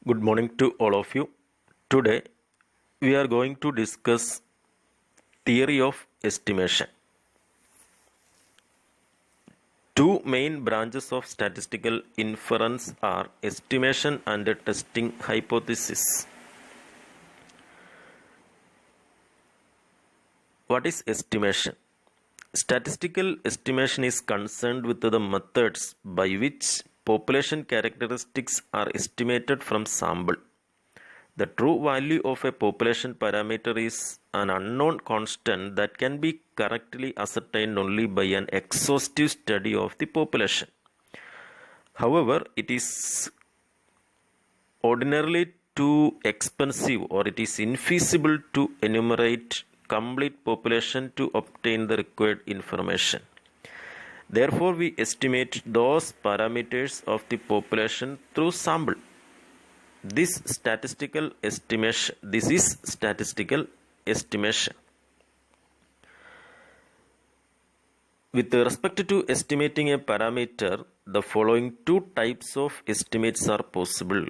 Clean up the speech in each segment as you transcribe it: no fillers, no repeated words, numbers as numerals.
Good morning to all of you. Today we are going to discuss theory of estimation. Two main branches of statistical inference are estimation and testing hypothesis. What is estimation? Statistical estimation is concerned with the methods by which population characteristics are estimated from sample. The true value of a population parameter is an unknown constant that can be correctly ascertained only by an exhaustive study of the population. However, it is ordinarily too expensive or it is infeasible to enumerate complete population to obtain the required information. Therefore, we estimate those parameters of the population through sample. This is statistical estimation. With respect to estimating a parameter, the following two types of estimates are possible.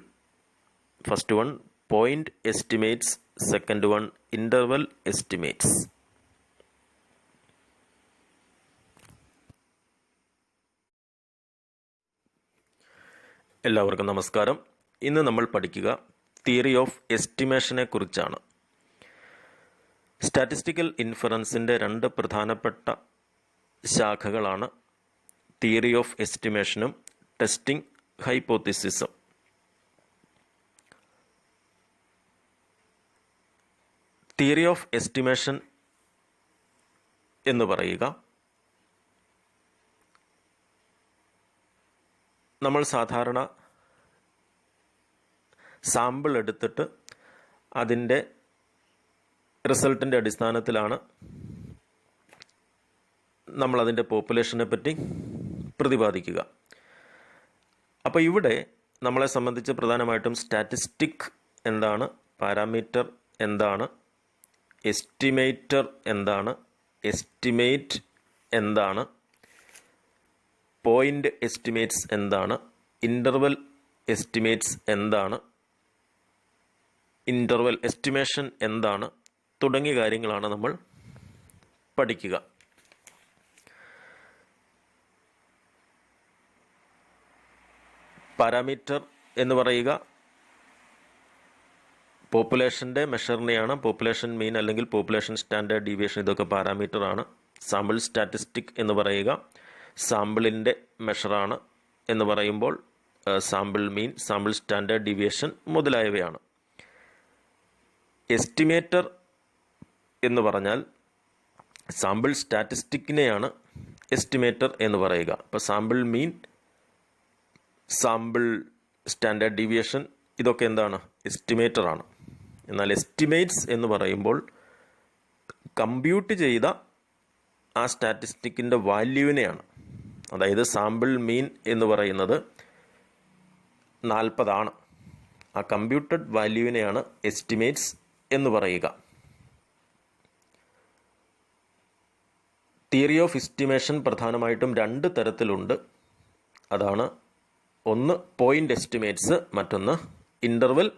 First one, point estimates. Second one, interval estimates. എല്ലാവർക്കും നമസ്കാരം. ഇന്ന് നമ്മൾ പഠിക്കുക theory of എസ്റ്റിമേഷനെ കുറിച്ചാണ്. Statistical ഇൻഫറൻസിൻ്റെ രണ്ട് പ്രധാനപ്പെട്ട ശാഖകളാണ് തിയറി ഓഫ് എസ്റ്റിമേഷനും ടെസ്റ്റിംഗ് ഹൈപ്പോത്തിസിസും. തിയറി ഓഫ് എസ്റ്റിമേഷൻ എന്ന് പറയുക നമ്മൾ സാധാരണ സാമ്പിൾ എടുത്തിട്ട് അതിൻ്റെ റിസൾട്ടിൻ്റെ അടിസ്ഥാനത്തിലാണ് നമ്മളതിൻ്റെ പോപ്പുലേഷനെ പറ്റി പ്രതിപാദിക്കുക. അപ്പോൾ ഇവിടെ നമ്മളെ സംബന്ധിച്ച് പ്രധാനമായിട്ടും സ്റ്റാറ്റിസ്റ്റിക് എന്താണ്, പാരാമീറ്റർ എന്താണ്, എസ്റ്റിമേറ്റർ എന്താണ്, എസ്റ്റിമേറ്റ് എന്താണ്, പോയിൻ്റ് എസ്റ്റിമേറ്റ്സ് എന്താണ്, ഇൻ്റർവൽ എസ്റ്റിമേറ്റ്സ് എന്താണ്, ഇൻ്റർവൽ എസ്റ്റിമേഷൻ എന്താണ് തുടങ്ങിയ കാര്യങ്ങളാണ് നമ്മൾ പഠിക്കുക. പാരാമീറ്റർ എന്ന് പറയുക പോപ്പുലേഷൻ്റെ മെഷറിനെയാണ്. പോപ്പുലേഷൻ മീൻ അല്ലെങ്കിൽ പോപ്പുലേഷൻ സ്റ്റാൻഡേർഡ് ഡീവിയേഷൻ ഇതൊക്കെ പാരാമീറ്ററാണ്. സാമ്പിൾ സ്റ്റാറ്റിസ്റ്റിക് എന്ന് പറയുക സാമ്പിളിൻ്റെ മെഷറാണ് എന്ന് പറയുമ്പോൾ സാമ്പിൾ മീൻ, സാമ്പിൾ സ്റ്റാൻഡേർഡ് ഡീവിയേഷൻ മുതലായവയാണ്. എസ്റ്റിമേറ്റർ എന്ന് പറഞ്ഞാൽ സാമ്പിൾ സ്റ്റാറ്റിസ്റ്റിക്കിനെയാണ് എസ്റ്റിമേറ്റർ എന്ന് പറയുക. ഇപ്പോൾ സാമ്പിൾ മീൻ, സാമ്പിൾ സ്റ്റാൻഡേർഡ് ഡീവിയേഷൻ ഇതൊക്കെ എന്താണ്, എസ്റ്റിമേറ്ററാണ്. എന്നാൽ എസ്റ്റിമേറ്റ്സ് എന്ന് പറയുമ്പോൾ കമ്പ്യൂട്ട് ചെയ്ത ആ സ്റ്റാറ്റിസ്റ്റിക്കിൻ്റെ വാല്യൂവിനെയാണ്. അതായത് സാമ്പിൾ മീൻ എന്ന് പറയുന്നത് 40 ആ കമ്പ്യൂട്ടഡ് വാല്യൂവിനെയാണ് എസ്റ്റിമേറ്റ്സ് എന്ന് പറയുക. തിയറി ഓഫ് എസ്റ്റിമേഷൻ പ്രധാനമായിട്ടും രണ്ട് തരത്തിലുണ്ട്. അതാണ് ഒന്ന് പോയിൻ്റ് എസ്റ്റിമേറ്റ്സ്, മറ്റൊന്ന് ഇൻ്റർവൽ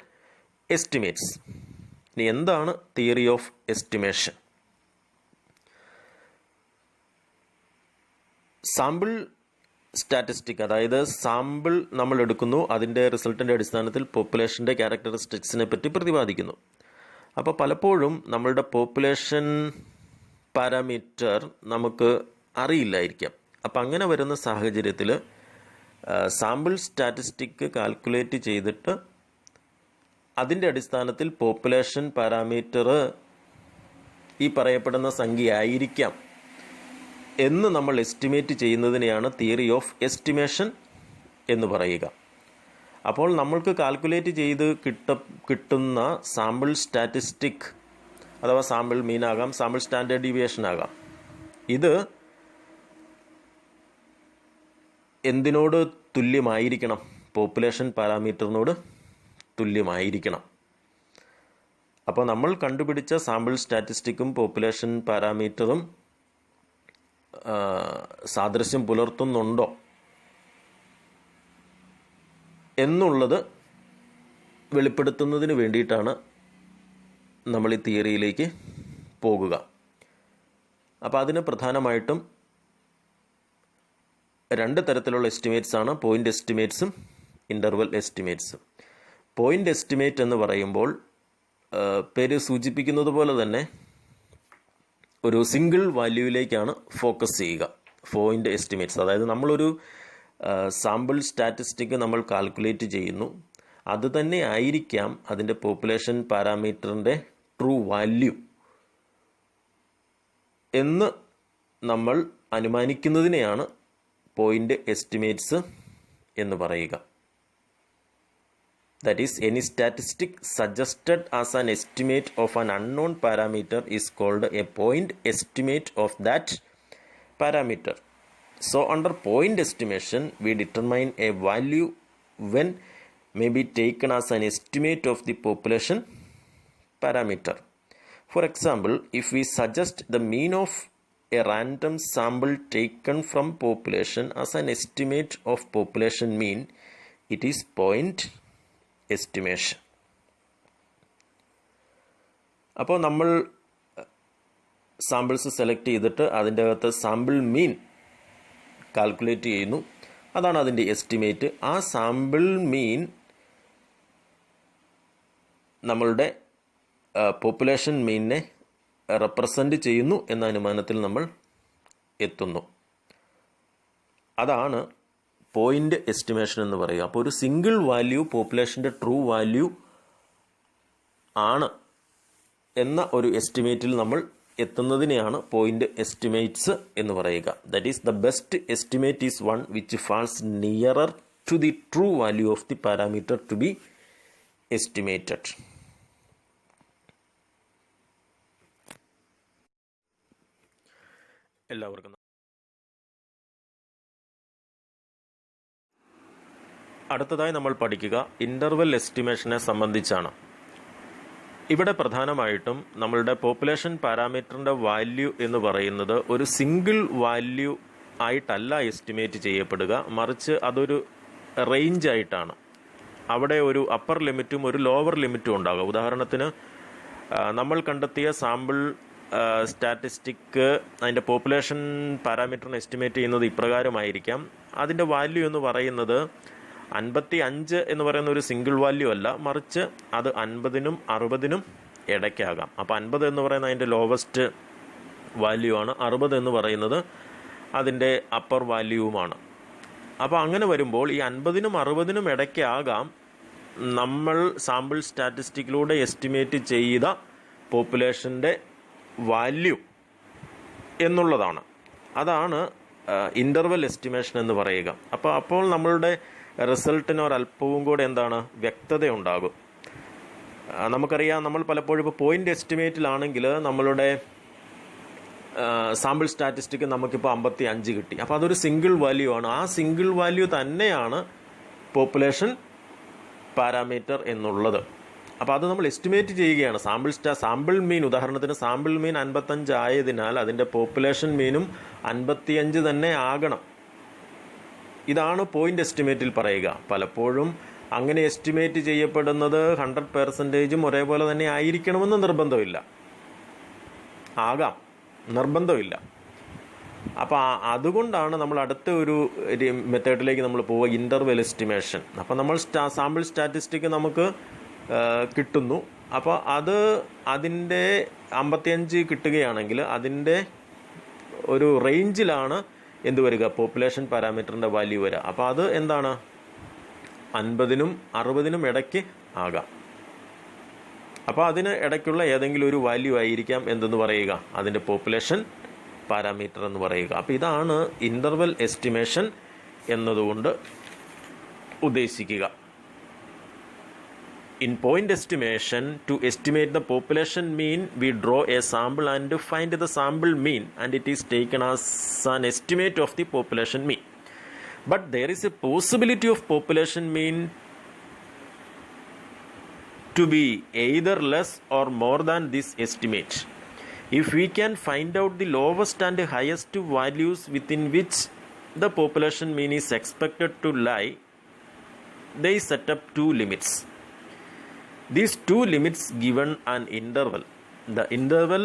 എസ്റ്റിമേറ്റ്സ്. ഇനി എന്താണ് theory of estimation? Sample statistic, അതായത് സാമ്പിൾ നമ്മൾ എടുക്കുന്നു, അതിൻ്റെ റിസൾട്ടിൻ്റെ അടിസ്ഥാനത്തിൽ പോപ്പുലേഷൻ്റെ ക്യാരക്ടറിസ്റ്റിക്സിനെ പറ്റി പ്രതിപാദിക്കുന്നു. അപ്പോൾ പലപ്പോഴും നമ്മളുടെ പോപ്പുലേഷൻ പാരാമീറ്റർ നമുക്ക് അറിയില്ലായിരിക്കാം. അപ്പം അങ്ങനെ വരുന്ന സാഹചര്യത്തിൽ സാമ്പിൾ സ്റ്റാറ്റിസ്റ്റിക് കാൽക്കുലേറ്റ് ചെയ്തിട്ട് അതിൻ്റെ അടിസ്ഥാനത്തിൽ പോപ്പുലേഷൻ പാരാമീറ്റർ ഈ പറയപ്പെടുന്ന സംഖ്യ ആയിരിക്കാം എന്ന് നമ്മൾ എസ്റ്റിമേറ്റ് ചെയ്യുന്നതിനെയാണ് തിയറി ഓഫ് എസ്റ്റിമേഷൻ എന്ന് പറയുക. അപ്പോൾ നമ്മൾക്ക് കാൽക്കുലേറ്റ് ചെയ്ത് കിട്ടുന്ന സാമ്പിൾ സ്റ്റാറ്റിസ്റ്റിക് അഥവാ സാമ്പിൾ മീൻ ആകാം, സാമ്പിൾ സ്റ്റാൻഡേർഡ് ഡീവിയേഷൻ ആകാം, ഇത് എന്തിനോട് തുല്യമായിരിക്കണം? പോപ്പുലേഷൻ പാരാമീറ്ററിനോട് തുല്യമായിരിക്കണം. അപ്പോൾ നമ്മൾ കണ്ടുപിടിച്ച സാമ്പിൾ സ്റ്റാറ്റിസ്റ്റിക്കും പോപ്പുലേഷൻ പാരാമീറ്ററും സാദൃശ്യം പുലർത്തുന്നുണ്ടോ എന്നുള്ളത് വെളിപ്പെടുത്തുന്നതിന് വേണ്ടിയിട്ടാണ് നമ്മൾ ഈ തിയറിയിലേക്ക് പോകുക. അപ്പോൾ അതിന് പ്രധാനമായിട്ടും രണ്ട് തരത്തിലുള്ള എസ്റ്റിമേറ്റ്സ് ആണ്, പോയിൻ്റ് എസ്റ്റിമേറ്റ്സും ഇൻ്റർവൽ എസ്റ്റിമേറ്റ്സും. പോയിൻ്റ് എസ്റ്റിമേറ്റ് എന്ന് പറയുമ്പോൾ പേര് സൂചിപ്പിക്കുന്നത് പോലെ തന്നെ ഒരു സിംഗിൾ വാല്യൂവിലേക്കാണ് ഫോക്കസ് ചെയ്യുക. പോയിൻ്റ് എസ്റ്റിമേറ്റ്സ് അതായത് നമ്മളൊരു സാമ്പിൾ സ്റ്റാറ്റിസ്റ്റിക് നമ്മൾ കാൽക്കുലേറ്റ് ചെയ്യുന്നു, അത് തന്നെ ആയിരിക്കാം അതിൻ്റെ പോപ്പുലേഷൻ പാരാമീറ്ററിൻ്റെ ട്രൂ വാല്യൂ എന്ന് നമ്മൾ അനുമാനിക്കുന്നതിനെയാണ് പോയിൻ്റ് എസ്റ്റിമേറ്റ്സ് എന്ന് പറയുക. That is, any statistic suggested as an estimate of an unknown parameter is called a point estimate of that parameter. So, under point estimation, we determine a value when may be taken as an estimate of the population parameter. For example, if we suggest the mean of a random sample taken from population as an estimate of population mean, it is point estimation. അപ്പോൾ നമ്മൾ samples select ചെയ്തിട്ട് അതിൻ്റെ അകത്ത് sample മീൻ calculate ചെയ്യുന്നു, അതാണ് അതിൻ്റെ estimate. ആ sample മീൻ നമ്മളുടെ പോപ്പുലേഷൻ മീനിനെ റെപ്രസെൻ്റ് ചെയ്യുന്നു എന്ന അനുമാനത്തിൽ നമ്മൾ എത്തുന്നു. അതാണ് പോയിൻ്റ് എസ്റ്റിമേഷൻ എന്ന് പറയുക. അപ്പോൾ ഒരു സിംഗിൾ വാല്യൂ പോപ്പുലേഷൻ്റെ ട്രൂ വാല്യൂ ആണ് എന്ന ഒരു എസ്റ്റിമേറ്റിൽ നമ്മൾ എത്തുന്നതിനെയാണ് പോയിൻ്റ് എസ്റ്റിമേറ്റ്സ് എന്ന് പറയുക. That is the best estimate is one which falls nearer to the true value of the parameter to be estimated. എല്ലാവർക്കും അടുത്തതായി നമ്മൾ പഠിക്കുക ഇൻ്റർവൽ എസ്റ്റിമേഷനെ സംബന്ധിച്ചാണ്. ഇവിടെ പ്രധാനമായിട്ടും നമ്മളുടെ പോപ്പുലേഷൻ പാരാമീറ്ററിൻ്റെ വാല്യൂ എന്ന് പറയുന്നത് ഒരു സിംഗിൾ വാല്യൂ ആയിട്ടല്ല എസ്റ്റിമേറ്റ് ചെയ്യപ്പെടുക, മറിച്ച് അതൊരു റേഞ്ച് ആയിട്ടാണ്. അവിടെ ഒരു അപ്പർ ലിമിറ്റും ഒരു ലോവർ ലിമിറ്റും ഉണ്ടാകും. ഉദാഹരണത്തിന് നമ്മൾ കണ്ടെത്തിയ സാമ്പിൾ സ്റ്റാറ്റിസ്റ്റിക് അതിൻ്റെ പോപ്പുലേഷൻ പാരാമീറ്ററിനെ എസ്റ്റിമേറ്റ് ചെയ്യുന്നത് ഇപ്രകാരമായിരിക്കാം. അതിൻ്റെ വാല്യൂ എന്ന് പറയുന്നത് 55 എന്ന് പറയുന്ന ഒരു സിംഗിൾ വാല്യൂ അല്ല, മറിച്ച് അത് 50നും 60നും ഇടയ്ക്കാകാം. അപ്പോൾ 50 എന്ന് പറയുന്നത് അതിൻ്റെ ലോവസ്റ്റ് വാല്യൂ ആണ്, 60 എന്ന് പറയുന്നത് അതിൻ്റെ അപ്പർ വാല്യൂവുമാണ്. അപ്പോൾ അങ്ങനെ വരുമ്പോൾ ഈ 50നും 60നും ഇടയ്ക്കാകാം നമ്മൾ സാമ്പിൾ സ്റ്റാറ്റിസ്റ്റിക്കിലൂടെ എസ്റ്റിമേറ്റ് ചെയ്ത പോപ്പുലേഷൻ്റെ വാല്യൂ എന്നുള്ളതാണ്. അതാണ് ഇൻ്റർവൽ എസ്റ്റിമേഷൻ എന്ന് പറയുക. അപ്പോൾ നമ്മളുടെ റിസൾട്ടിന് ഒരല്പവും കൂടെ എന്താണ് വ്യക്തതയുണ്ടാകും. നമുക്കറിയാം, നമ്മൾ പലപ്പോഴും ഇപ്പോൾ പോയിൻ്റ് എസ്റ്റിമേറ്റിലാണെങ്കിൽ നമ്മളുടെ സാമ്പിൾ സ്റ്റാറ്റിസ്റ്റിക് നമുക്കിപ്പോൾ 55 കിട്ടി. അപ്പോൾ അതൊരു സിംഗിൾ വാല്യൂ ആണ്. ആ സിംഗിൾ വാല്യൂ തന്നെയാണ് പോപ്പുലേഷൻ പാരാമീറ്റർ എന്നുള്ളത്. അപ്പോൾ അത് നമ്മൾ എസ്റ്റിമേറ്റ് ചെയ്യുകയാണ്. സാമ്പിൾ മീൻ, ഉദാഹരണത്തിന് സാമ്പിൾ മീൻ 55 ആയതിനാൽ അതിൻ്റെ പോപ്പുലേഷൻ മീനും 55 തന്നെ ആകണം. ഇതാണ് പോയിൻ്റ് എസ്റ്റിമേറ്റിൽ പറയുക. പലപ്പോഴും അങ്ങനെ എസ്റ്റിമേറ്റ് ചെയ്യപ്പെടുന്നത് 100% ഒരേപോലെ തന്നെ ആയിരിക്കണമെന്ന് നിർബന്ധമില്ല, ആകാം, നിർബന്ധമില്ല. അപ്പോൾ അതുകൊണ്ടാണ് നമ്മൾ അടുത്ത ഒരു മെത്തേഡിലേക്ക് നമ്മൾ പോവുക, ഇൻ്റർവെൽ എസ്റ്റിമേഷൻ. അപ്പോൾ നമ്മൾ സാമ്പിൾ സ്റ്റാറ്റിസ്റ്റിക് നമുക്ക് കിട്ടുന്നു. അപ്പോൾ അതിൻ്റെ 55 കിട്ടുകയാണെങ്കിൽ അതിൻ്റെ ഒരു റേഞ്ചിലാണ് എന്ത് വരിക, പോപ്പുലേഷൻ പാരാമീറ്ററിൻ്റെ വാല്യൂ വരിക. അപ്പോൾ അത് എന്താണ് 50നും 60നും ഇടയ്ക്ക് ആകാം. അപ്പോൾ അതിന് ഇടയ്ക്കുള്ള ഏതെങ്കിലും ഒരു വാല്യൂ ആയിരിക്കാം എന്തെന്ന് പറയുക, അതിൻ്റെ പോപ്പുലേഷൻ പാരാമീറ്റർ എന്ന് പറയുക. അപ്പോൾ ഇതാണ് ഇൻ്റർവൽ എസ്റ്റിമേഷൻ എന്നതുകൊണ്ട് ഉദ്ദേശിക്കുക. In point estimation, to estimate the population mean, we draw a sample and find the sample mean, and it is taken as an estimate of the population mean. But there is a possibility of population mean to be either less or more than this estimate. If we can find out the lowest and highest values within which the population mean is expected to lie, they set up two limits. These two limits given an interval. The interval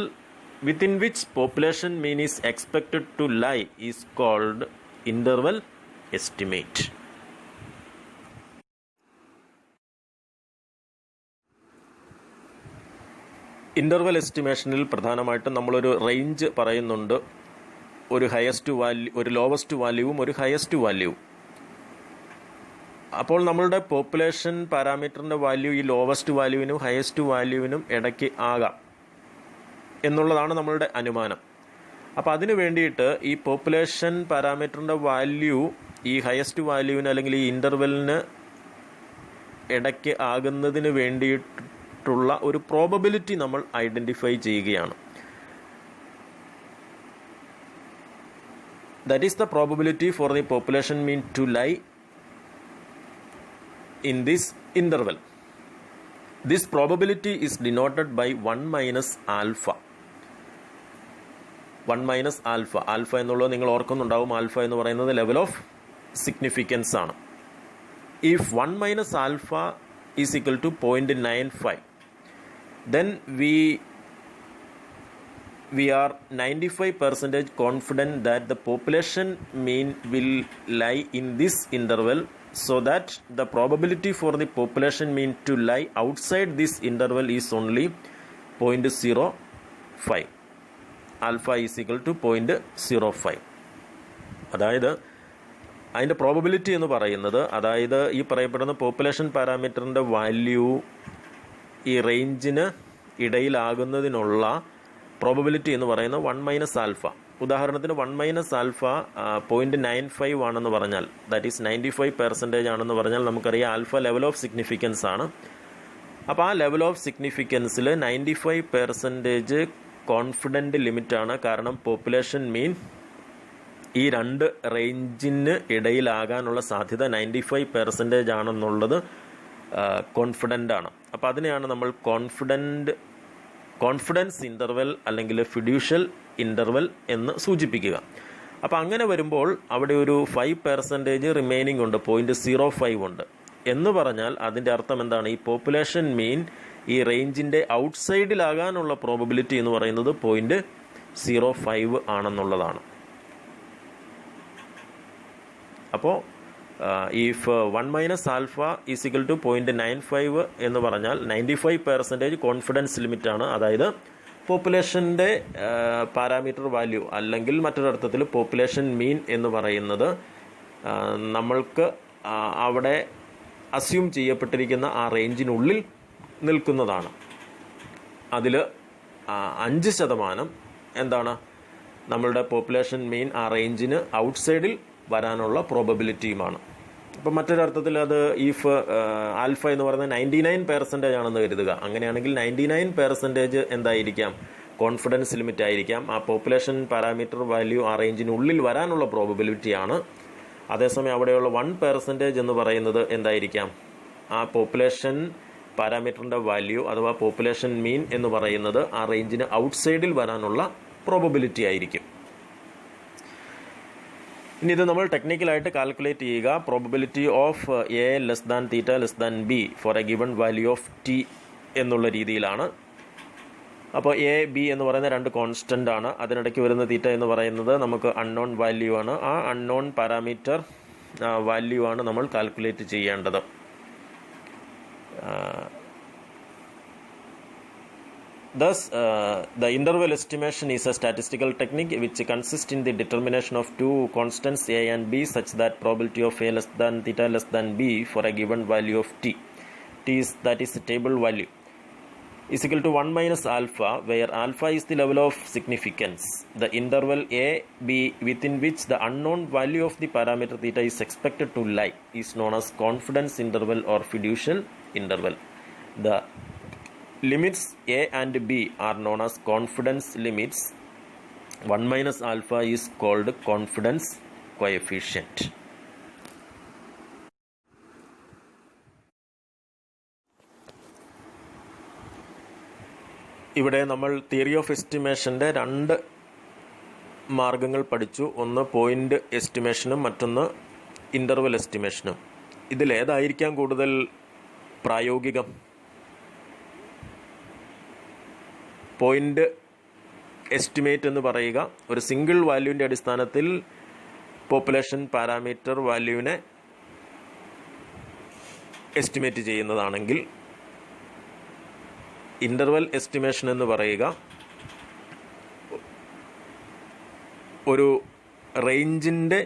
within which population mean is expected to lie is called interval estimate. Interval എസ്റ്റിമേഷനിൽ പ്രധാനമായിട്ടും നമ്മളൊരു range പറയുന്നുണ്ട്. ഒരു highest value, ഒരു lowest വാല്യൂവും ഒരു highest വാല്യൂവും. അപ്പോൾ നമ്മളുടെ പോപ്പുലേഷൻ പാരാമീറ്ററിൻ്റെ വാല്യൂ ഈ ലോവസ്റ്റ് വാല്യൂവിനും ഹയസ്റ്റ് വാല്യൂവിനും ഇടയ്ക്ക് ആകാം എന്നുള്ളതാണ് നമ്മളുടെ അനുമാനം. അപ്പോൾ അതിന് വേണ്ടിയിട്ട് ഈ പോപ്പുലേഷൻ പാരാമീറ്ററിൻ്റെ വാല്യൂ ഈ ഹയസ്റ്റ് വാല്യൂവിന് അല്ലെങ്കിൽ ഈ ഇൻ്റർവെലിന് ഇടയ്ക്ക് ആകുന്നതിന് വേണ്ടിയിട്ടുള്ള ഒരു പ്രോബബിലിറ്റി നമ്മൾ ഐഡൻറ്റിഫൈ ചെയ്യുകയാണ്. That is the probability for the population mean to lie in this interval. This probability is denoted by 1 minus alpha. 1 minus alpha. Alpha എന്നുള്ളത് നിങ്ങൾ ഓർക്കുന്നുണ്ടാവും. ആൽഫ എന്ന് പറയുന്നത് ലെവൽ ഓഫ് സിഗ്നിഫിക്കൻസ് ആണ്. If 1 minus alpha is equal to 0.95, then we are 95% confident that the population mean will lie in this interval, so that the probability for the population mean to lie outside this interval is only 0.05. Alpha is equal to 0.05. അതായത് അതിൻ്റെ probability എന്ന് പറയുന്നത്, അതായത് ഈ പറയപ്പെടുന്ന population പാരാമീറ്ററിൻ്റെ value ഈ റേഞ്ചിന് ഇടയിലാകുന്നതിനുള്ള പ്രോബബിലിറ്റി എന്ന് പറയുന്നത് 1 മൈനസ് ആൽഫ. ഉദാഹരണത്തിന് 1 മൈനസ് ആൽഫ 0.95 ആണെന്ന് പറഞ്ഞാൽ, ദാറ്റ് ഈസ് 95% ആണെന്ന് പറഞ്ഞാൽ നമുക്കറിയാം ആൽഫ ലെവൽ ഓഫ് സിഗ്നിഫിക്കൻസ് ആണ്. അപ്പോൾ ആ ലെവൽ ഓഫ് സിഗ്നിഫിക്കൻസിൽ 95% കോൺഫിഡൻറ്റ് ലിമിറ്റാണ്. കാരണം പോപ്പുലേഷൻ മീൻ ഈ രണ്ട് റേഞ്ചിന് ഇടയിലാകാനുള്ള സാധ്യത 95% ആണെന്നുള്ളത് കോൺഫിഡൻ്റ് ആണ്. അപ്പോൾ അതിനെയാണ് നമ്മൾ കോൺഫിഡൻസ് ഇൻ്റർവെൽ അല്ലെങ്കിൽ ഫിഡ്യൂഷ്യൽ ഇൻ്റർവെൽ എന്ന് സൂചിപ്പിക്കുക. അപ്പോൾ അങ്ങനെ വരുമ്പോൾ അവിടെ ഒരു 5% റിമൈനിങ് ഉണ്ട്, 0.05 ഉണ്ട് എന്ന് പറഞ്ഞാൽ അതിൻ്റെ അർത്ഥം എന്താണ്? ഈ പോപ്പുലേഷൻ മീൻ ഈ റേഞ്ചിൻ്റെ ഔട്ട്സൈഡിലാകാനുള്ള പ്രോബബിലിറ്റി എന്ന് പറയുന്നത് 0.05 ആണെന്നുള്ളതാണ്. അപ്പോൾ if 1 minus alpha is equal to 0.95 എന്ന് പറഞ്ഞാൽ 95% കോൺഫിഡൻസ് ലിമിറ്റാണ്. അതായത് പോപ്പുലേഷൻ്റെ പാരാമീറ്റർ വാല്യൂ അല്ലെങ്കിൽ മറ്റൊരർത്ഥത്തിൽ പോപ്പുലേഷൻ മീൻ എന്ന് പറയുന്നത് നമ്മൾക്ക് അവിടെ അസ്യൂം ചെയ്യപ്പെട്ടിരിക്കുന്ന ആ റേഞ്ചിനുള്ളിൽ നിൽക്കുന്നതാണ്. അതിൽ 5% എന്താണ് നമ്മളുടെ പോപ്പുലേഷൻ മീൻ ആ റേഞ്ചിന് ഔട്ട്സൈഡിൽ വരാനുള്ള പ്രോബബിലിറ്റിയുമാണ്. അപ്പം മറ്റൊരർത്ഥത്തിൽ അത് ഇഫ് ആൽഫ എന്ന് പറയുന്നത് 99% ആണെന്ന് കരുതുക. അങ്ങനെയാണെങ്കിൽ 99% എന്തായിരിക്കാം? കോൺഫിഡൻസ് ലിമിറ്റ് ആയിരിക്കാം. ആ പോപ്പുലേഷൻ പാരാമീറ്റർ വാല്യൂ ആ റേഞ്ചിനുള്ളിൽ വരാനുള്ള പ്രോബബിലിറ്റിയാണ്. അതേസമയം അവിടെയുള്ള 1% എന്ന് പറയുന്നത് എന്തായിരിക്കാം? ആ പോപ്പുലേഷൻ പാരാമീറ്ററിൻ്റെ വാല്യൂ അഥവാ പോപ്പുലേഷൻ മീൻ എന്ന് പറയുന്നത് ആ റേഞ്ചിന് ഔട്ട്സൈഡിൽ വരാനുള്ള പ്രോബബിലിറ്റി ആയിരിക്കും. ഇനി ഇത് നമ്മൾ ടെക്നിക്കലായിട്ട് കാൽക്കുലേറ്റ് ചെയ്യുക. Probability of a less than theta less than b for a given value of t എന്നുള്ള രീതിയിലാണ്. അപ്പോൾ എ ബി എന്ന് പറയുന്ന രണ്ട് കോൺസ്റ്റൻ്റ് ആണ്. അതിനിടയ്ക്ക് വരുന്ന തീറ്റ എന്ന് പറയുന്നത് നമുക്ക് അൺനോൺ വാല്യൂ ആണ്. ആ അൺനോൺ പാരാമീറ്റർ വാല്യൂ ആണ് നമ്മൾ കാൽക്കുലേറ്റ് ചെയ്യേണ്ടത്. Thus, the interval estimation is a statistical technique which consists in the determination of two constants a and b such that probability of a less than theta less than b for a given value of t is, that is the table value, is equal to 1 minus alpha, where alpha is the level of significance. The interval a b within which the unknown value of the parameter theta is expected to lie is known as confidence interval or fiducial interval. The limits a and b are known as confidence limits. 1 minus alpha is called confidence coefficient. ഇവിടെ നമ്മൾ theory of എസ്റ്റിമേഷൻ്റെ രണ്ട് മാർഗങ്ങൾ പഠിച്ചു. ഒന്ന് point എസ്റ്റിമേഷനും മറ്റൊന്ന് interval എസ്റ്റിമേഷനും. ഇതിലേതായിരിക്കാം കൂടുതൽ പ്രായോഗികം? Point estimate എന്ന് പറയുക ഒരു സിംഗിൾ വാല്യൂവിൻ്റെ അടിസ്ഥാനത്തിൽ പോപ്പുലേഷൻ പാരാമീറ്റർ വാല്യൂവിനെ എസ്റ്റിമേറ്റ് ചെയ്യുന്നതാണെങ്കിൽ, ഇൻ്റർവൽ എസ്റ്റിമേഷൻ എന്ന് പറയുക ഒരു റേഞ്ചിൻ്റെ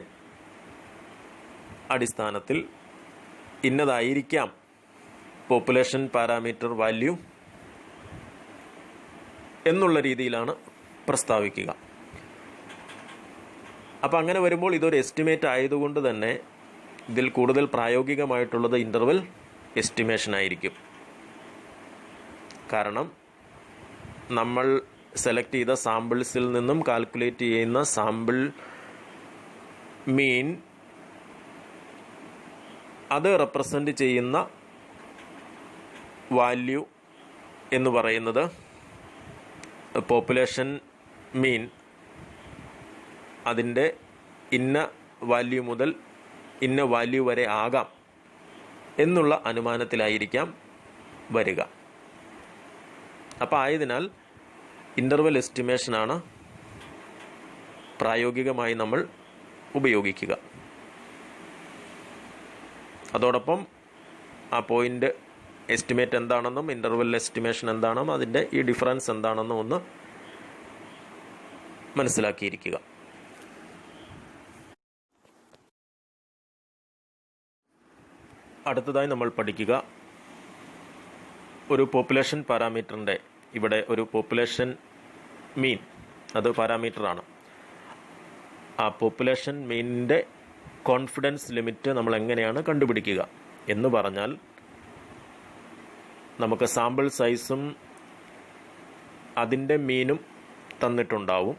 അടിസ്ഥാനത്തിൽ ഇന്നതായിരിക്കാം പോപ്പുലേഷൻ പാരാമീറ്റർ വാല്യൂ എന്നുള്ള രീതിയിലാണ് പ്രസ്താവിക്കുക. അപ്പോൾ അങ്ങനെ വരുമ്പോൾ ഇതൊരു എസ്റ്റിമേറ്റ് ആയതുകൊണ്ട് തന്നെ ഇതിൽ കൂടുതൽ പ്രായോഗികമായിട്ടുള്ളത് ഇൻ്റർവൽ എസ്റ്റിമേഷൻ ആയിരിക്കും. കാരണം നമ്മൾ സെലക്ട് ചെയ്ത സാമ്പിൾസിൽ നിന്നും കാൽക്കുലേറ്റ് ചെയ്യുന്ന സാമ്പിൾ മീൻ അത് റെപ്രസെൻ്റ് ചെയ്യുന്ന വാല്യൂ എന്ന് പറയുന്നത് പോപ്പുലേഷൻ മീൻ അതിൻ്റെ ഇന്ന വാല്യൂ മുതൽ ഇന്ന വാല്യൂ വരെ ആകാം എന്നുള്ള അനുമാനത്തിലായിരിക്കാം വരിക. അപ്പോൾ ആയതിനാൽ ഇൻ്റർവൽ എസ്റ്റിമേഷനാണ് പ്രായോഗികമായി നമ്മൾ ഉപയോഗിക്കുക. അതോടൊപ്പം ആ പോയിൻ്റ് എസ്റ്റിമേറ്റ് എന്താണെന്നും ഇൻ്റർവൽ എസ്റ്റിമേഷൻ എന്താണെന്നും അതിൻ്റെ ഈ ഡിഫറൻസ് എന്താണെന്നും ഒന്ന് മനസ്സിലാക്കിയിരിക്കുക. അടുത്തതായി നമ്മൾ പഠിക്കുക ഒരു പോപ്പുലേഷൻ പാരാമീറ്ററിൻ്റെ, ഇവിടെ ഒരു പോപ്പുലേഷൻ മീൻ അത് പാരാമീറ്ററാണ്. ആ പോപ്പുലേഷൻ മീനിൻ്റെ കോൺഫിഡൻസ് ലിമിറ്റ് നമ്മൾ എങ്ങനെയാണ് കണ്ടുപിടിക്കുക എന്ന് പറഞ്ഞാൽ, നമുക്ക് സാമ്പിൾ സൈസും അതിൻ്റെ മീനും തന്നിട്ടുണ്ടാവും.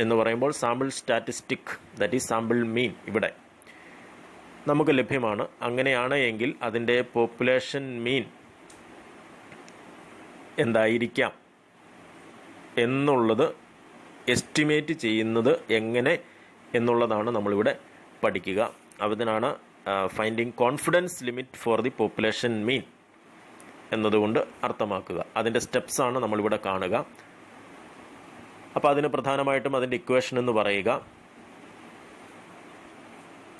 എന്ന് പറയുമ്പോൾ sample statistic, that is sample മീൻ ഇവിടെ നമുക്ക് ലഭ്യമാണ്. അങ്ങനെയാണ് എങ്കിൽ അതിൻ്റെ പോപ്പുലേഷൻ മീൻ എന്തായിരിക്കാം എന്നുള്ളത് എസ്റ്റിമേറ്റ് ചെയ്യുന്നത് എങ്ങനെ എന്നുള്ളതാണ് നമ്മളിവിടെ പഠിക്കുക. അതിനാണ് finding confidence limit for the population mean എന്നതുകൊണ്ട് അർത്ഥമാക്കുക. അതിൻ്റെ സ്റ്റെപ്സാണ് നമ്മളിവിടെ കാണുക. അപ്പോൾ അതിന് പ്രധാനമായിട്ടും അതിൻ്റെ ഇക്വേഷൻ എന്ന് പറയുക,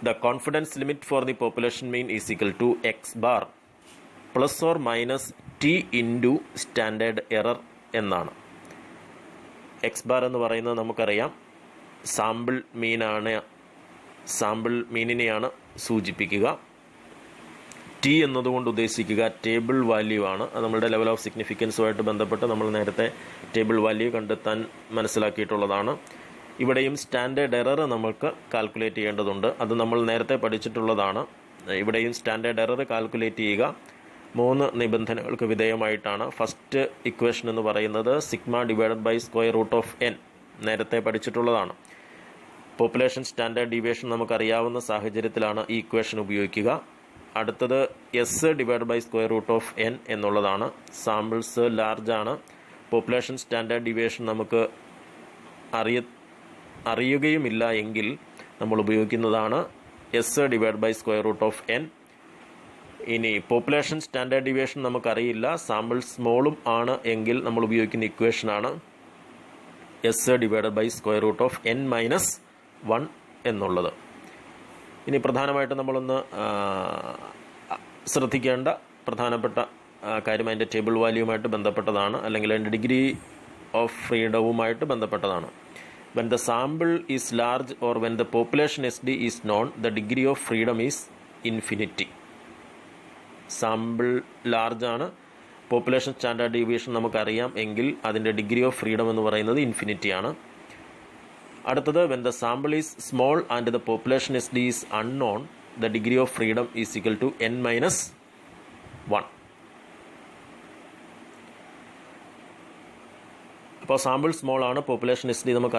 the confidence limit for the population mean is equal to x bar plus or minus t into standard error എന്നാണ്. എക്സ് ബാർ എന്ന് പറയുന്നത് നമുക്കറിയാം സാമ്പിൾ മീനാണ്, സാമ്പിൾ മീനിനെയാണ് സൂചിപ്പിക്കുക. ടി എന്നതുകൊണ്ട് ഉദ്ദേശിക്കുക ടേബിൾ വാല്യൂ ആണ്. അത് നമ്മളുടെ ലെവൽ ഓഫ് സിഗ്നിഫിക്കൻസുമായിട്ട് ബന്ധപ്പെട്ട് നമ്മൾ നേരത്തെ ടേബിൾ വാല്യൂ കണ്ടെത്താൻ മനസ്സിലാക്കിയിട്ടുള്ളതാണ്. ഇവിടെയും സ്റ്റാൻഡേർഡ് എറർ നമുക്ക് കാൽക്കുലേറ്റ് ചെയ്യേണ്ടതുണ്ട്. അത് നമ്മൾ നേരത്തെ പഠിച്ചിട്ടുള്ളതാണ്. ഇവിടെയും സ്റ്റാൻഡേർഡ് എറർ കാൽക്കുലേറ്റ് ചെയ്യുക 3 നിബന്ധനകൾക്ക് വിധേയമായിട്ടാണ്. ഫസ്റ്റ് ഇക്വേഷൻ എന്ന് പറയുന്നത് sigma divided by square root of n, നേരത്തെ പഠിച്ചിട്ടുള്ളതാണ്. പോപ്പുലേഷൻ സ്റ്റാൻഡേർഡ് ഡീവിയേഷൻ നമുക്കറിയാവുന്ന സാഹചര്യത്തിലാണ് ഈ ഇക്വേഷൻ ഉപയോഗിക്കുക. അടുത്തത് S divide by square root of N എന്നുള്ളതാണ്. സാമ്പിൾസ് ലാർജ് ആണ്. പോപ്പുലേഷൻ സ്റ്റാൻഡേർഡ് ഡീവിയേഷൻ നമുക്ക് അറിയുകയുമില്ല എങ്കിൽ നമ്മൾ ഉപയോഗിക്കുന്നതാണ് S divide by square root of N. ഇനി പോപ്പുലേഷൻ സ്റ്റാൻഡേർഡ് ഡീവിയേഷൻ നമുക്കറിയില്ല, സാമ്പിൾ സ്മോളും ആണ് എങ്കിൽ നമ്മൾ ഉപയോഗിക്കുന്ന ഇക്വേഷനാണ് S divide by square root of N minus 1 എന്നുള്ളത്. ഇനി പ്രധാനമായിട്ടും നമ്മളൊന്ന് ശ്രദ്ധിക്കേണ്ട പ്രധാനപ്പെട്ട കാര്യം അതിൻ്റെ ടേബിൾ വാല്യൂവുമായിട്ട് ബന്ധപ്പെട്ടതാണ്, അല്ലെങ്കിൽ അതിൻ്റെ ഡിഗ്രി ഓഫ് ഫ്രീഡവുമായിട്ട് ബന്ധപ്പെട്ടതാണ്. When the sample is large or when the population SD is known, the degree of freedom is infinity. Sample large ആണ്, പോപ്പുലേഷൻ സ്റ്റാൻഡേർഡ് ഡീവിയേഷൻ നമുക്കറിയാം എങ്കിൽ അതിൻ്റെ ഡിഗ്രി ഓഫ് ഫ്രീഡം എന്ന് പറയുന്നത് ഇൻഫിനിറ്റി ആണ്. അടുത്തത് when the sample is small and the population SD is unknown, the degree of freedom is equal to n minus 1. അപ്പോൾ sample small ആണ്, പോപ്പുലേഷൻ എസ് ഡി നമുക്ക്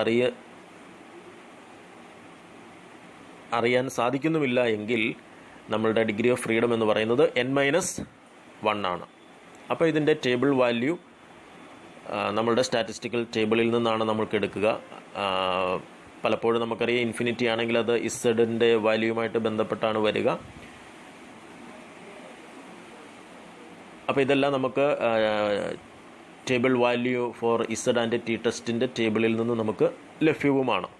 അറിയാൻ സാധിക്കുന്നുമില്ല എങ്കിൽ നമ്മളുടെ ഡിഗ്രി ഓഫ് ഫ്രീഡം എന്ന് പറയുന്നത് n മൈനസ് 1 ആണ്. അപ്പോൾ ഇതിൻ്റെ ടേബിൾ വാല്യൂ നമ്മളുടെ സ്റ്റാറ്റിസ്റ്റിക്കൽ ടേബിളിൽ നിന്നാണ് നമ്മൾക്ക് എടുക്കുക. പലപ്പോഴും നമുക്കറിയാം ഇൻഫിനിറ്റി ആണെങ്കിൽ അത് ഇസഡിൻ്റെ വാല്യൂവുമായിട്ട് ബന്ധപ്പെട്ടാണ് വരിക. അപ്പോൾ ഇതെല്ലാം നമുക്ക് table value for Z and T ടെസ്റ്റിൻ്റെ ടേബിളിൽ നിന്ന് നമുക്ക് ലഭ്യവുമാണ്.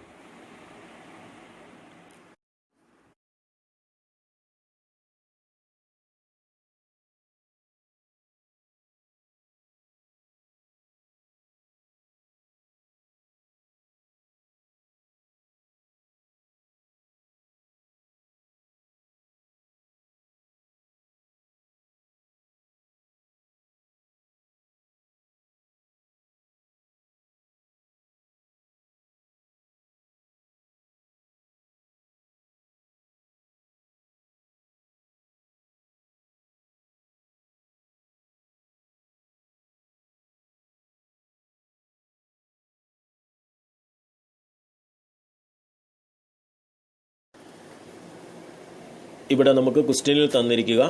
ഇവിടെ നമുക്ക് ക്വസ്റ്റ്യനിൽ തന്നിരിക്കുക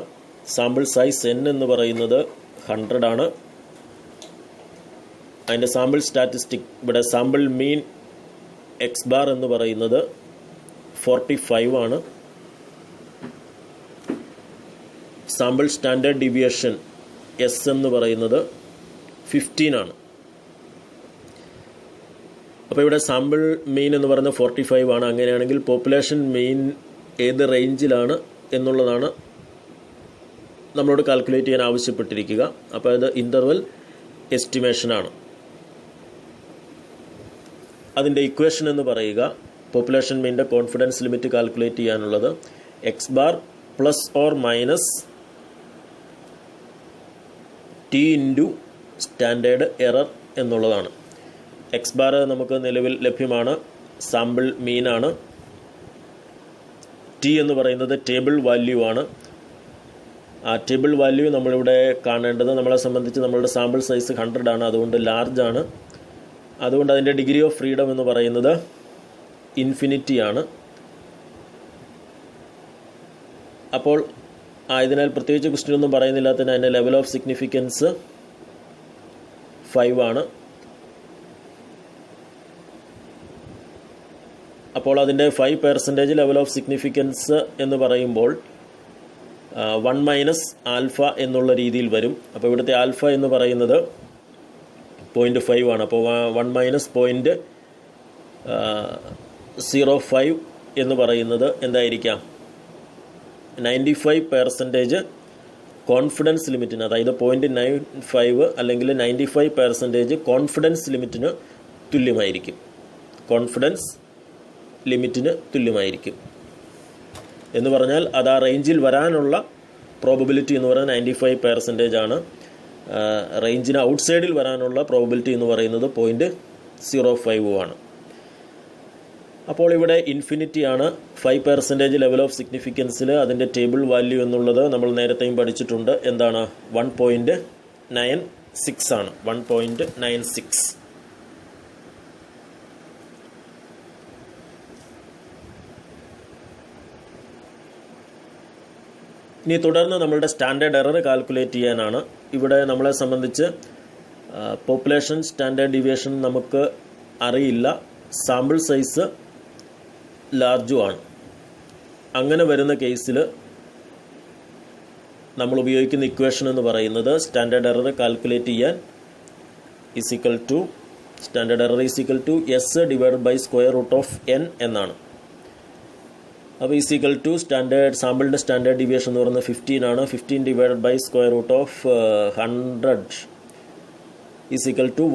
സാമ്പിൾ സൈസ് n എന്ന് പറയുന്നത് 100 ആണ്. അതിൻ്റെ സാമ്പിൾ സ്റ്റാറ്റിസ്റ്റിക് ഇവിടെ സാമ്പിൾ മീൻ എക്സ് ബാർ എന്ന് പറയുന്നത് 45 ആണ്. സാമ്പിൾ സ്റ്റാൻഡേർഡ് ഡീവിയേഷൻ എസ് എന്ന് പറയുന്നത് 15 ആണ്. അപ്പോൾ ഇവിടെ സാമ്പിൾ മീൻ എന്ന് പറയുന്നത് 45 ആണ്. അങ്ങനെയാണെങ്കിൽ പോപ്പുലേഷൻ മീൻ ഏത് റേഞ്ചിലാണ് എന്നുള്ളതാണ് നമ്മളോട് കാൽക്കുലേറ്റ് ചെയ്യാൻ ആവശ്യപ്പെട്ടിരിക്കുക. അപ്പോൾ അത് ഇൻ്റർവൽ എസ്റ്റിമേഷനാണ്. അതിൻ്റെ ഇക്വേഷൻ എന്ന് പറയുക പോപ്പുലേഷൻ മീനിൻ്റെ കോൺഫിഡൻസ് ലിമിറ്റ് കാൽക്കുലേറ്റ് ചെയ്യാനുള്ളത് X bar plus or minus T into standard error എന്നുള്ളതാണ്. എക്സ് ബാർ നമുക്ക് നിലവിൽ ലഭ്യമാണ്, സാമ്പിൾ മീനാണ്. ടി എന്ന് പറയുന്നത് ടേബിൾ വാല്യൂ ആണ്. ആ ടേബിൾ വാല്യൂ നമ്മളിവിടെ കാണേണ്ടത് നമ്മളെ സംബന്ധിച്ച് നമ്മളുടെ സാമ്പിൾ സൈസ് 100 ആണ്, അതുകൊണ്ട് ലാർജ് ആണ്. അതുകൊണ്ട് അതിൻ്റെ ഡിഗ്രി ഓഫ് ഫ്രീഡം എന്ന് പറയുന്നത് ഇൻഫിനിറ്റി ആണ്. അപ്പോൾ ആയതിനാൽ പ്രത്യേകിച്ച് ക്വസ്റ്റ്യൻ ഒന്നും പറയുന്നില്ലാത്തതിന് അതിൻ്റെ ലെവൽ ഓഫ് സിഗ്നിഫിക്കൻസ് 5 ആണ്. അപ്പോൾ അതിൻ്റെ 5% ലെവൽ ഓഫ് സിഗ്നിഫിക്കൻസ് എന്ന് പറയുമ്പോൾ 1 മൈനസ് ആൽഫ എന്നുള്ള രീതിയിൽ വരും. അപ്പോൾ ഇവിടുത്തെ ആൽഫ എന്ന് പറയുന്നത് 0.5 ആണ്. അപ്പോൾ 1 മൈനസ് 0.05 എന്ന് പറയുന്നത് എന്തായിരിക്കാം? 95% കോൺഫിഡൻസ് ലിമിറ്റിന്, അതായത് 0.95 അല്ലെങ്കിൽ 95% കോൺഫിഡൻസ് ലിമിറ്റിന് തുല്യമായിരിക്കും. കോൺഫിഡൻസ് ലിമിറ്റിന് തുല്യമായിരിക്കും എന്ന് പറഞ്ഞാൽ അത് ആ റേഞ്ചിൽ വരാനുള്ള പ്രോബബിലിറ്റി എന്ന് പറയുന്നത് 95% ആണ്. റേഞ്ചിന് ഔട്ട്സൈഡിൽ വരാനുള്ള പ്രോബബിലിറ്റി എന്ന് പറയുന്നത് 0.05 ആണ്. അപ്പോൾ ഇവിടെ ഇൻഫിനിറ്റി ആണ്. 5% ലെവൽ ഓഫ് സിഗ്നിഫിക്കൻസിൽ അതിൻ്റെ ടേബിൾ വാല്യൂ എന്നുള്ളത് നമ്മൾ നേരത്തെയും പഠിച്ചിട്ടുണ്ട്. എന്താണ്? 1.96 ആണ്. 1.96. ഇനി തുടർന്ന് നമ്മളുടെ സ്റ്റാൻഡേർഡ് എറർ കാൽക്കുലേറ്റ് ചെയ്യാനാണ്. ഇവിടെ നമ്മളെ സംബന്ധിച്ച് പോപ്പുലേഷൻ സ്റ്റാൻഡേർഡ് ഡീവിയേഷൻ നമുക്ക് അറിയില്ല, സാമ്പിൾ സൈസ് ലാർജുമാണ്. അങ്ങനെ വരുന്ന കേസിൽ നമ്മൾ ഉപയോഗിക്കുന്ന ഇക്വേഷൻ എന്ന് പറയുന്നത് സ്റ്റാൻഡേർഡ് എറർ കാൽക്കുലേറ്റ് ചെയ്യാൻ standard error S divided by square root of n എന്നാണ്. അപ്പോൾ സ്റ്റാൻഡേർഡ് സാമ്പിളിൻ്റെ സ്റ്റാൻഡേർഡ് ഡീവിയേഷൻ എന്ന് പറയുന്നത് 15 ആണ്. 15 divided by square root of 100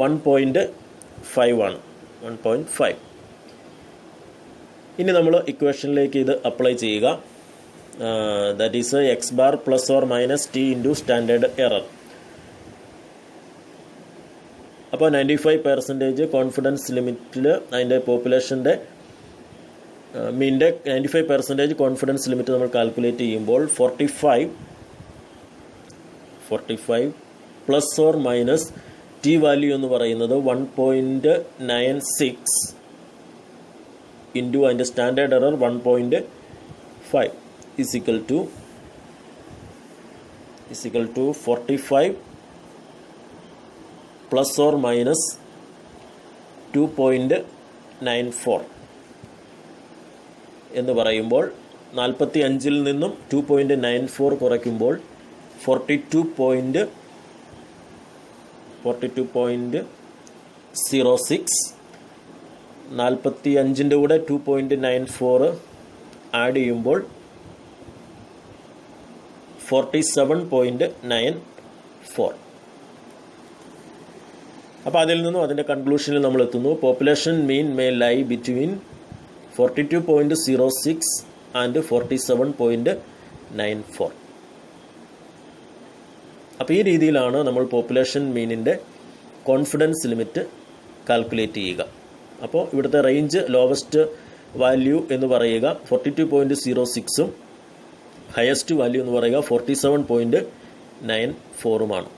1.5 ആണ്. 1.5. ഇനി നമ്മൾ ഇക്വേഷനിലേക്ക് ഇത് അപ്ലൈ ചെയ്യുക. That is X bar plus or minus T into standard error. അപ്പോൾ 95% കോൺഫിഡൻസ് ലിമിറ്റിൽ അതിൻ്റെ പോപ്പുലേഷൻ്റെ മീൻ്റെ 95% കോൺഫിഡൻസ് ലിമിറ്റ് നമ്മൾ കാൽക്കുലേറ്റ് ചെയ്യുമ്പോൾ 45 plus or minus t value എന്ന് പറയുന്നത് 1.96 ഇൻറ്റു അതിൻ്റെ standard error 1.5 is equal to 45 plus or minus 2.94 എന്ന് പറയുമ്പോൾ 45 നിന്നും 2.94 കുറയ്ക്കുമ്പോൾ 42.9 42.06, 45-ൻ്റെ കൂടെ 2.94 ആഡ് ചെയ്യുമ്പോൾ 47.94. അപ്പോൾ അതിൽ നിന്നും അതിൻ്റെ കൺക്ലൂഷനിൽ നമ്മൾ എത്തുന്നു. Population mean may lie between 42.06 and 47.94. അപ്പോൾ ഈ രീതിയിലാണ് നമ്മൾ പോപ്പുലേഷൻ മീനിൻ്റെ കോൺഫിഡൻസ് ലിമിറ്റ് കാൽക്കുലേറ്റ് ചെയ്യുക. അപ്പോൾ ഇവിടുത്തെ റേഞ്ച് ലോവസ്റ്റ് വാല്യൂ എന്ന് പറയുക 42.06-ഉം ഹയസ്റ്റ് വാല്യൂ എന്ന് പറയുക 47.94-ഉമാണ്.